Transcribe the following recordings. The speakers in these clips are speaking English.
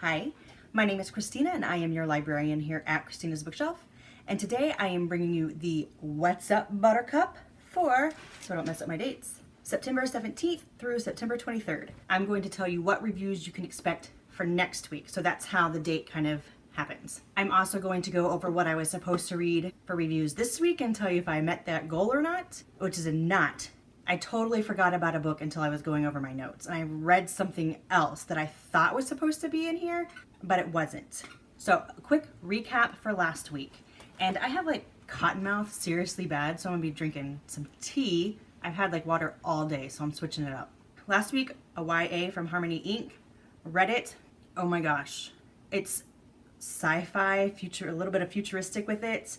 Hi, my name is Christina and I am your librarian here at Christina's Bookshelf. And today I am bringing you the What's Up Buttercup for, so I don't mess up my dates, September 17th through September 23rd. I'm going to tell you what reviews you can expect for next week. So that's how the date kind of happens. I'm also going to go over what I was supposed to read for reviews this week and tell you if I met that goal or not, which is a not. I totally forgot about a book until I was going over my notes, and I read something else that I thought was supposed to be in here, but it wasn't. So a quick recap for last week. And I have like cotton mouth seriously bad, so I'm gonna be drinking some tea. I've had like water all day, so I'm switching it up. Last week, a YA from Harmony Inc. Read it. Oh my gosh. It's sci-fi, a little bit of futuristic with it,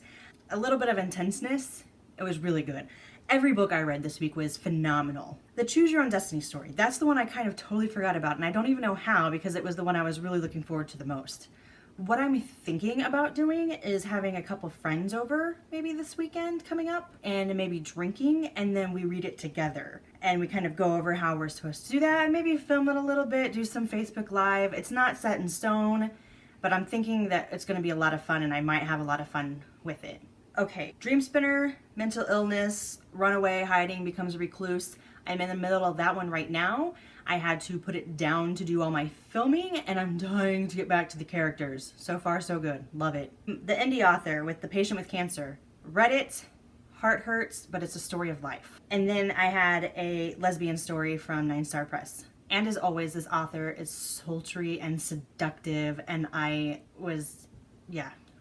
a little bit of intenseness. It was really good. Every book I read this week was phenomenal. The Choose Your Own Destiny story, that's the one I kind of totally forgot about, and I don't even know how because it was the one I was really looking forward to the most. What I'm thinking about doing is having a couple friends over maybe this weekend coming up and maybe drinking, and then we read it together. And we kind of go over how we're supposed to do that, and maybe film it a little bit, do some Facebook Live. It's not set in stone, but I'm thinking that it's going to be a lot of fun and I might have a lot of fun with it. Okay, Dream Spinner, mental illness, runaway, hiding, becomes a recluse. I'm in the middle of that one right now. I had to put it down to do all my filming and I'm dying to get back to the characters. So far, so good. Love it. The indie author with The Patient with Cancer. Read it. Heart hurts, but it's a story of life. And then I had a lesbian story from 9 Star Press. And as always, this author is sultry and seductive, and I was,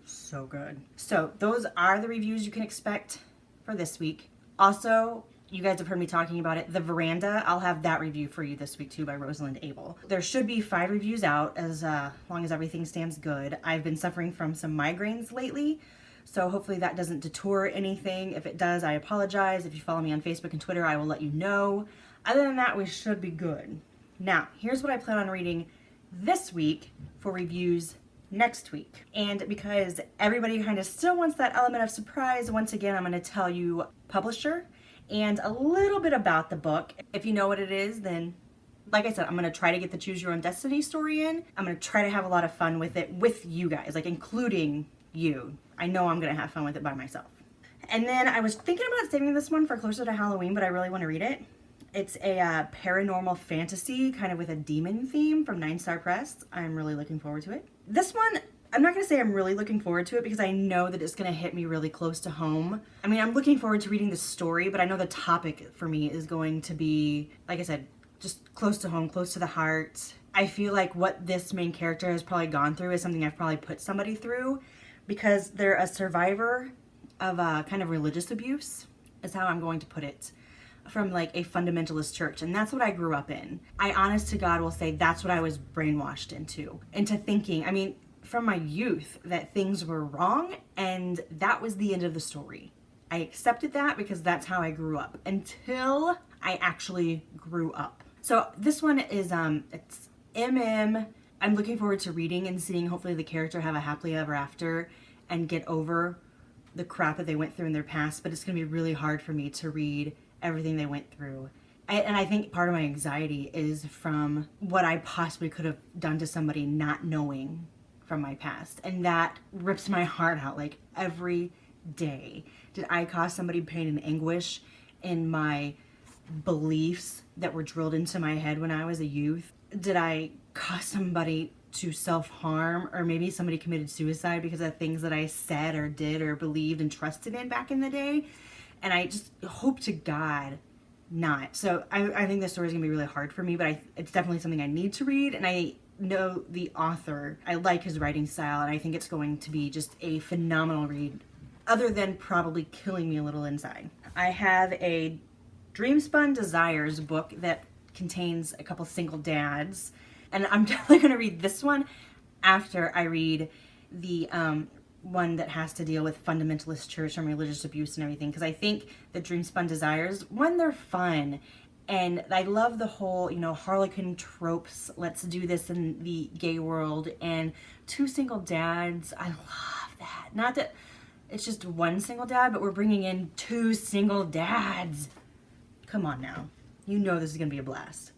so good. So those are the reviews you can expect for this week. Also, you guys have heard me talking about it. The Veranda, I'll have that review for you this week too by Rosalind Abel. There should be 5 reviews out as long as everything stands good. I've been suffering from some migraines lately, so hopefully that doesn't detour anything. If it does, I apologize. If you follow me on Facebook and Twitter, I will let you know. Other than that, we should be good. Now, here's what I plan on reading this week for reviews next week. And because everybody kind of still wants that element of surprise, once again, I'm going to tell you publisher and a little bit about the book. If you know what it is, then like I said, I'm going to try to get the Choose Your Own Destiny story in. I'm going to try to have a lot of fun with it with you guys, like including you. I know I'm going to have fun with it by myself. And then I was thinking about saving this one for closer to Halloween, but I really want to read it. It's a paranormal fantasy, kind of with a demon theme from 9 Star Press. I'm really looking forward to it. This one, I'm not going to say I'm really looking forward to it because I know that it's going to hit me really close to home. I mean, I'm looking forward to reading the story, but I know the topic for me is going to be, like I said, just close to home, close to the heart. I feel like what this main character has probably gone through is something I've probably put somebody through because they're a survivor of a kind of religious abuse, is how I'm going to put it, from like a fundamentalist church, and that's what I grew up in. I honest to God will say that's what I was brainwashed into thinking, I mean, from my youth, that things were wrong, and that was the end of the story. I accepted that because that's how I grew up until I actually grew up. So this one is it's MM. I'm looking forward to reading and seeing hopefully the character have a happily ever after and get over the crap that they went through in their past, but it's gonna be really hard for me to read everything they went through. And I think part of my anxiety is from what I possibly could have done to somebody not knowing from my past. And that rips my heart out like every day. Did I cause somebody pain and anguish in my beliefs that were drilled into my head when I was a youth? Did I cause somebody to self-harm, or maybe somebody committed suicide because of things that I said or did or believed and trusted in back in the day? And I just hope to God not. So I think this story is going to be really hard for me, but it's definitely something I need to read. And I know the author. I like his writing style, and I think it's going to be just a phenomenal read, other than probably killing me a little inside. I have a Dreamspun Desires book that contains a couple single dads, and I'm definitely going to read this one after I read the one that has to deal with fundamentalist church and religious abuse and everything, because I think the Dreamspun Desires, one, they're fun, and I love the whole, Harlequin tropes, let's do this in the gay world, and 2 single dads, I love that. Not that it's just one single dad, but we're bringing in 2 single dads. Come on now. You know this is going to be a blast.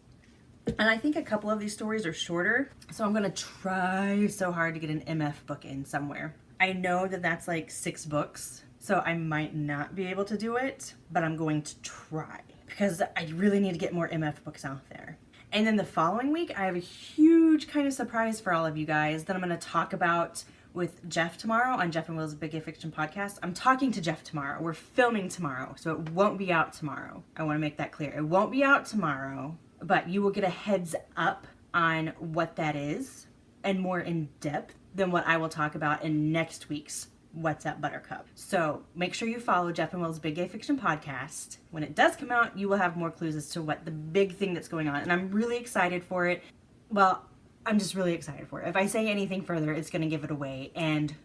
And I think a couple of these stories are shorter, so I'm gonna try so hard to get an MF book in somewhere. I know that that's like 6 books, so I might not be able to do it, but I'm going to try because I really need to get more MF books out there. And then the following week, I have a huge kind of surprise for all of you guys that I'm gonna talk about with Jeff tomorrow on Jeff and Will's Big Gay Fiction podcast. I'm talking to Jeff tomorrow. We're filming tomorrow, so it won't be out tomorrow. I want to make that clear. It won't be out tomorrow, but you will get a heads up on what that is and more in depth than what I will talk about in next week's What's Up Buttercup. So make sure you follow Jeff and Will's Big Gay Fiction podcast. When it does come out, you will have more clues as to what the big thing that's going on. And I'm really excited for it. Well, I'm just really excited for it. If I say anything further, it's going to give it away. And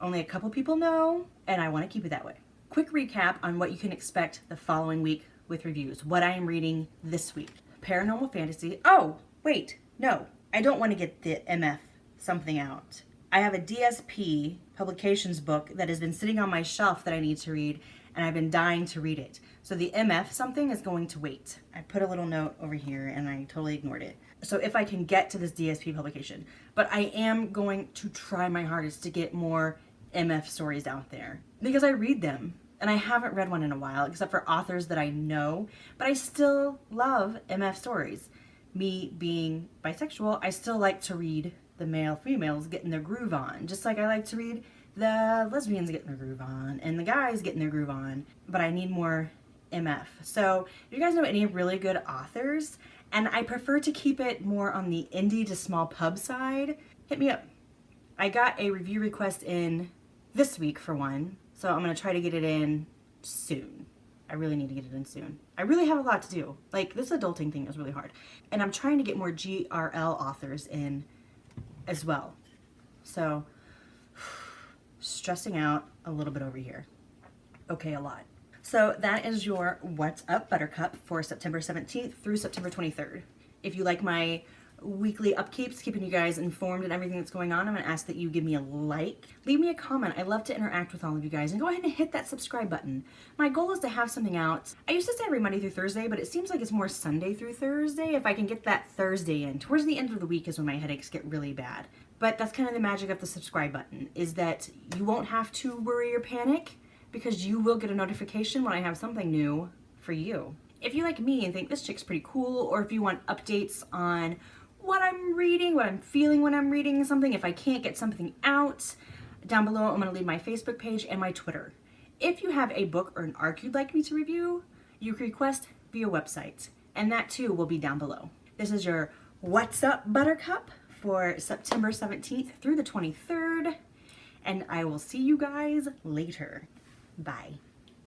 only a couple people know, and I want to keep it that way. Quick recap on what you can expect the following week with reviews. What I am reading this week. Paranormal fantasy. Oh, wait. No. I don't want to get the MF something out. I have a DSP publications book that has been sitting on my shelf that I need to read, and I've been dying to read it. So the MF something is going to wait. I put a little note over here and I totally ignored it. So if I can get to this DSP publication, but I am going to try my hardest to get more MF stories out there because I read them and I haven't read one in a while except for authors that I know, but I still love MF stories. Me being bisexual, I still like to read the male females getting their groove on, just like I like to read the lesbians getting their groove on and the guys getting their groove on, but I need more MF. So if you guys know any really good authors, and I prefer to keep it more on the indie to small pub side, hit me up. I got a review request in this week for one, so I'm going to try to get it in soon. I really need to get it in soon. I really have a lot to do. Like, this adulting thing is really hard. And I'm trying to get more GRL authors in as well. So, stressing out a little bit over here. Okay, a lot. So that is your What's Up Buttercup for September 17th through September 23rd. If you like my weekly upkeeps, keeping you guys informed and everything that's going on, I'm going to ask that you give me a like. Leave me a comment. I love to interact with all of you guys. And go ahead and hit that subscribe button. My goal is to have something out. I used to say every Monday through Thursday, but it seems like it's more Sunday through Thursday. If I can get that Thursday in. Towards the end of the week is when my headaches get really bad. But that's kind of the magic of the subscribe button, is that you won't have to worry or panic, because you will get a notification when I have something new for you. If you like me and think this chick's pretty cool, or if you want updates on what I'm reading, what I'm feeling when I'm reading something, if I can't get something out, down below I'm going to leave my Facebook page and my Twitter. If you have a book or an arc you'd like me to review, you can request via website, and that too will be down below. This is your What's Up Buttercup for September 17th through the 23rd, and I will see you guys later. Bye.